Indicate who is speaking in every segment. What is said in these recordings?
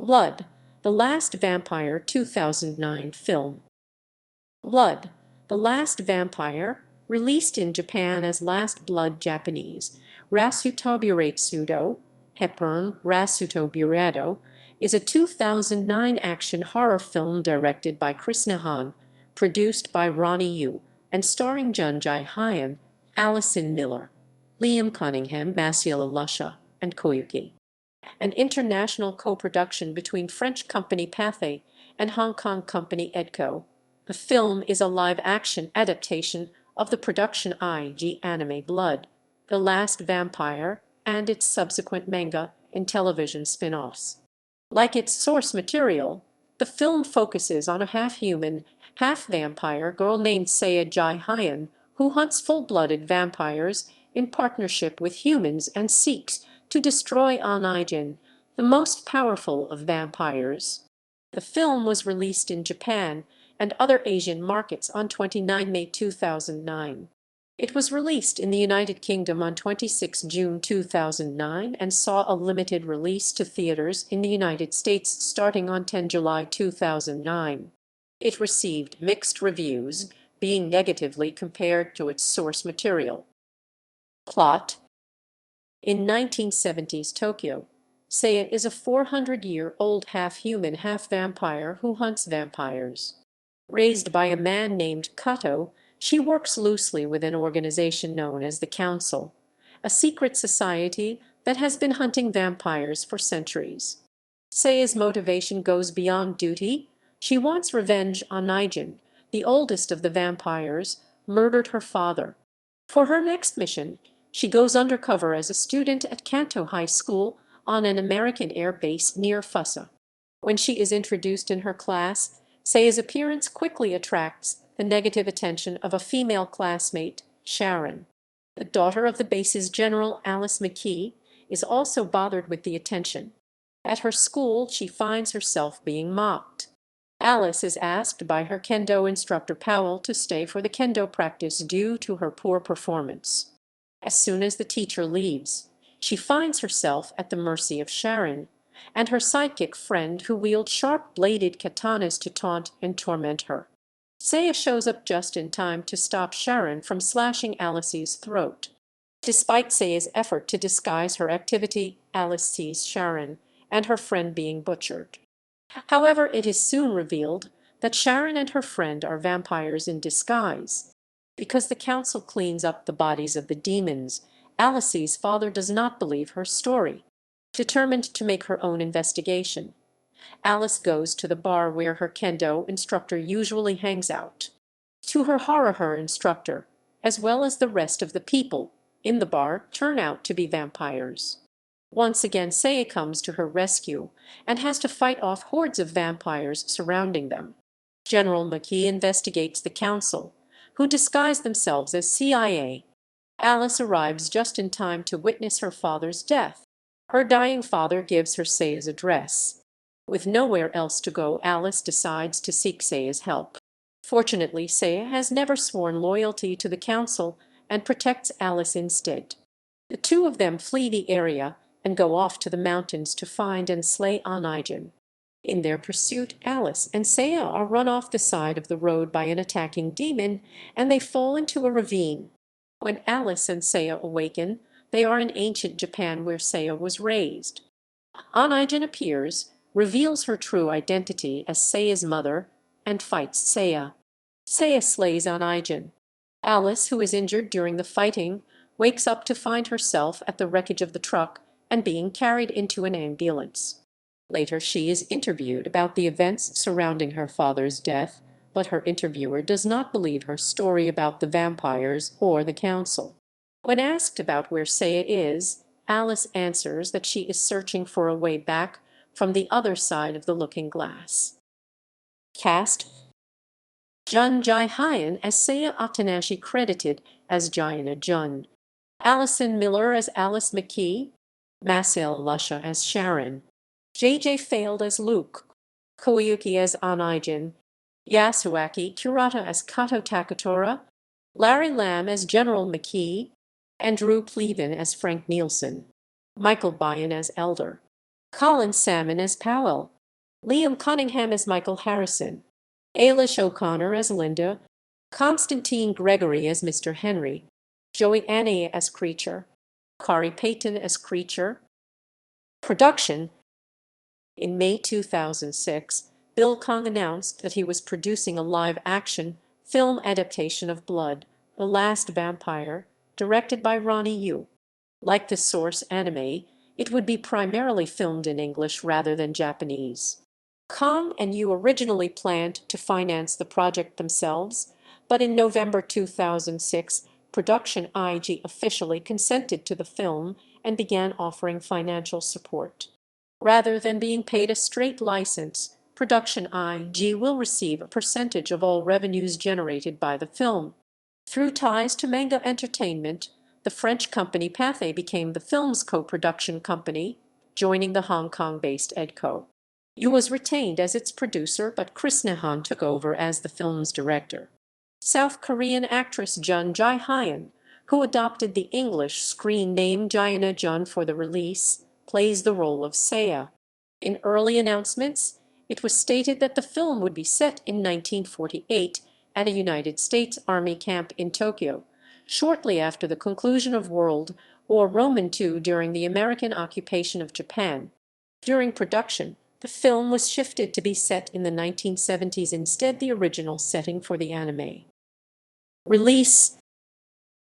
Speaker 1: Blood, The Last Vampire 2009 film. Blood, The Last Vampire, released in Japan as Last Blood Japanese, Rasuto Buraddo, Hepburn, Rasuto Buraddo, is a 2009 action horror film directed by Chris Nahon, produced by Ronny Yu, and starring Jun Ji-Hyun, Allison Miller, Liam Cunningham, Masiela Lusha, and Koyuki. An international co-production between French company Pathé and Hong Kong company Edko. The film is a live-action adaptation of the Production I.G anime Blood, The Last Vampire, and its subsequent manga and television spin-offs. Like its source material, the film focuses on a half-human, half-vampire girl named Seiya Ji-Hyun who hunts full-blooded vampires in partnership with humans and seeks to destroy Onigen, the most powerful of vampires. The film was released in Japan and other Asian markets on 29 May 2009. It was released in the United Kingdom on 26 June 2009 and saw a limited release to theaters in the United States starting on 10 July 2009. It received mixed reviews, being negatively compared to its source material. Plot: in 1970s Tokyo, Seiya is a 400-year-old half-human, half-vampire who hunts vampires. Raised by a man named Kato, she works loosely with an organization known as the Council, a secret society that has been hunting vampires for centuries. Seiya's motivation goes beyond duty. She wants revenge on Onigen, the oldest of the vampires, murdered her father. For her next mission, she goes undercover as a student at Kanto High School on an American air base near Fusa. When she is introduced in her class, Seiya's appearance quickly attracts the negative attention of a female classmate, Sharon. The daughter of the base's general, Alice McKee, is also bothered with the attention. At her school, she finds herself being mocked. Alice is asked by her kendo instructor Powell to stay for the kendo practice due to her poor performance. As soon as the teacher leaves, she finds herself at the mercy of Sharon and her sidekick friend who wield sharp-bladed katanas to taunt and torment her. Seiya shows up just in time to stop Sharon from slashing Alice's throat. Despite Seiya's effort to disguise her activity, Alice sees Sharon and her friend being butchered. However, it is soon revealed that Sharon and her friend are vampires in disguise. Because the council cleans up the bodies of the demons, Alice's father does not believe her story. Determined to make her own investigation, Alice goes to the bar where her kendo instructor usually hangs out. To her horror, her instructor, as well as the rest of the people in the bar, turn out to be vampires. Once again, Seiya comes to her rescue and has to fight off hordes of vampires surrounding them. General McKee investigates the council, who disguise themselves as CIA. Alice arrives just in time to witness her father's death. Her dying father gives her Seiya's address. With nowhere else to go, Alice decides to seek Seiya's help. Fortunately, Seiya has never sworn loyalty to the council and protects Alice instead. The two of them flee the area and go off to the mountains to find and slay Onigen. In their pursuit, Alice and Seiya are run off the side of the road by an attacking demon, and they fall into a ravine. When Alice and Seiya awaken, they are in ancient Japan where Seiya was raised. Onigen appears, reveals her true identity as Seiya's mother, and fights Seiya. Seiya slays Onigen. Alice, who is injured during the fighting, wakes up to find herself at the wreckage of the truck and being carried into an ambulance. Later, she is interviewed about the events surrounding her father's death, but her interviewer does not believe her story about the vampires or the council. When asked about where Seiya is, Alice answers that she is searching for a way back from the other side of the looking glass. Cast: Jun Ji-Hyun as Seiya Atanashi, credited as Jiana Jun. Allison Miller as Alice McKee. Masiela Lusha as Sharon. J.J. Failed as Luke. Koyuki as Onigen. Yasuaki Kurata as Kato Takatora. Larry Lamb as General McKee. Andrew Pleven as Frank Nielsen. Michael Byan as Elder. Colin Salmon as Powell, Liam Cunningham as Michael Harrison, Ailish O'Connor as Linda, Constantine Gregory as Mr. Henry, Joey Annie as Creature, Kari Payton as Creature. Production. In May 2006, Bill Kong announced that he was producing a live-action film adaptation of Blood, The Last Vampire, directed by Ronny Yu. Like the source anime, it would be primarily filmed in English rather than Japanese. Kong and Yu originally planned to finance the project themselves, but in November 2006, Production I.G officially consented to the film and began offering financial support. Rather than being paid a straight license, Production I.G will receive a percentage of all revenues generated by the film. Through ties to manga entertainment, the French company Pathé became the film's co-production company, joining the Hong Kong-based Edko. Yu was retained as its producer, but Chris Nahon took over as the film's director. South Korean actress Jun Ji-Hyun, who adopted the English screen name Jayana Jun for the release, plays the role of Seiya. In early announcements, it was stated that the film would be set in 1948 at a United States Army camp in Tokyo, shortly after the conclusion of World War II during the American occupation of Japan. During production, the film was shifted to be set in the 1970s instead, the original setting for the anime. Release.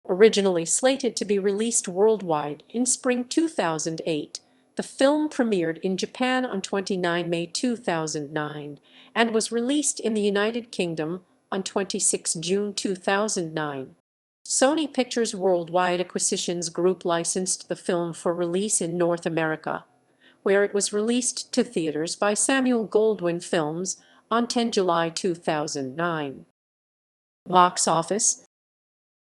Speaker 1: Originally slated to be released worldwide in spring 2008, the film premiered in Japan on 29 May 2009 and was released in the United Kingdom on 26 June 2009. Sony Pictures Worldwide Acquisitions Group licensed the film for release in North America, where it was released to theaters by Samuel Goldwyn Films on 10 July 2009. Box office.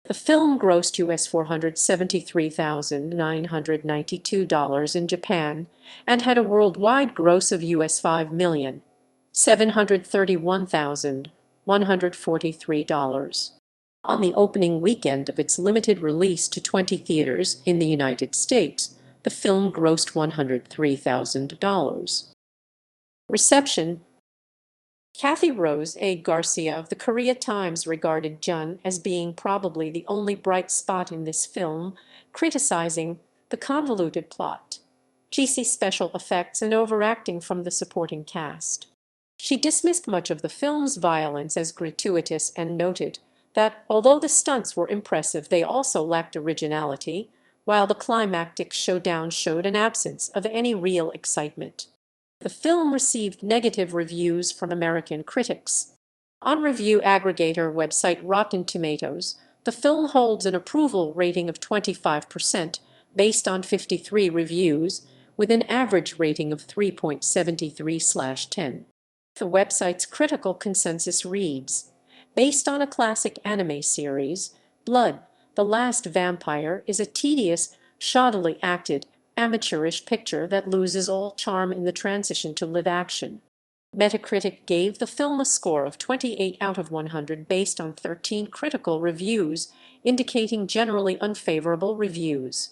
Speaker 1: The film grossed US $473,992 in Japan and had a worldwide gross of US $5,731,143. On the opening weekend of its limited release to 20 theaters in the United States, the film grossed $103,000. Reception. Kathy Rose A. Garcia of the Korea Times regarded Jun as being probably the only bright spot in this film, criticizing the convoluted plot, cheesy special effects, and overacting from the supporting cast. She dismissed much of the film's violence as gratuitous and noted that, although the stunts were impressive, they also lacked originality, while the climactic showdown showed an absence of any real excitement. The film received negative reviews from American critics. On review aggregator website Rotten Tomatoes, the film holds an approval rating of 25% based on 53 reviews, with an average rating of 3.73/10. The website's critical consensus reads, "Based on a classic anime series, Blood, The Last Vampire is a tedious, shoddily acted, amateurish picture that loses all charm in the transition to live action." Metacritic gave the film a score of 28 out of 100 based on 13 critical reviews, indicating generally unfavorable reviews.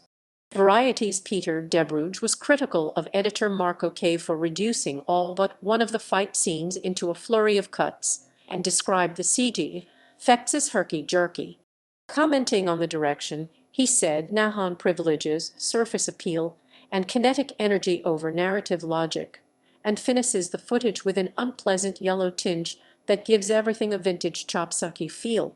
Speaker 1: Variety's Peter Debruge was critical of editor Mark O'Kay for reducing all but one of the fight scenes into a flurry of cuts, and described the CG effects as herky-jerky. Commenting on the direction, he said Nahon privileges surface appeal and kinetic energy over narrative logic, and finishes the footage with an unpleasant yellow tinge that gives everything a vintage chopsucky feel.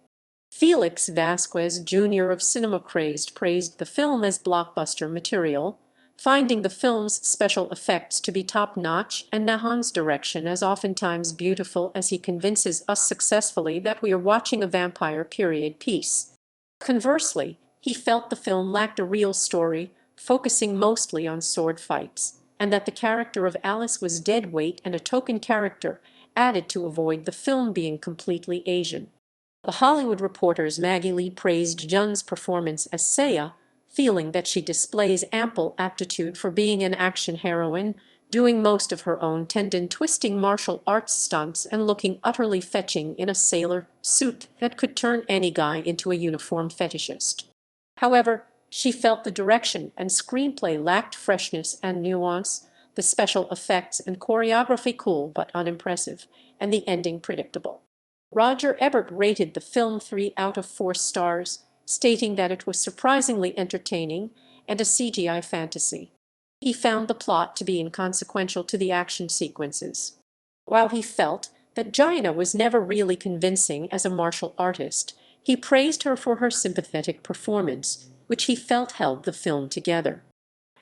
Speaker 1: Felix Vasquez Jr. of Cinema Crazed praised the film as blockbuster material, finding the film's special effects to be top-notch and Nahon's direction as oftentimes beautiful as he convinces us successfully that we are watching a vampire period piece. Conversely, he felt the film lacked a real story, focusing mostly on sword fights, and that the character of Alice was dead weight and a token character, added to avoid the film being completely Asian. The Hollywood Reporter's Maggie Lee praised Jun's performance as Seiya, feeling that she displays ample aptitude for being an action heroine, doing most of her own tendon-twisting martial arts stunts and looking utterly fetching in a sailor suit that could turn any guy into a uniform fetishist. However, she felt the direction and screenplay lacked freshness and nuance, the special effects and choreography cool but unimpressive, and the ending predictable. Roger Ebert rated the film 3 out of 4 stars, stating that it was surprisingly entertaining and a CGI fantasy. He found the plot to be inconsequential to the action sequences. While he felt that Jaina was never really convincing as a martial artist, he praised her for her sympathetic performance, which he felt held the film together.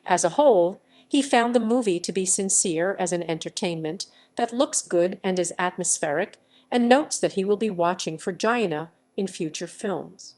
Speaker 1: As a whole, he found the movie to be sincere as an entertainment that looks good and is atmospheric, and notes that he will be watching for Jaina in future films.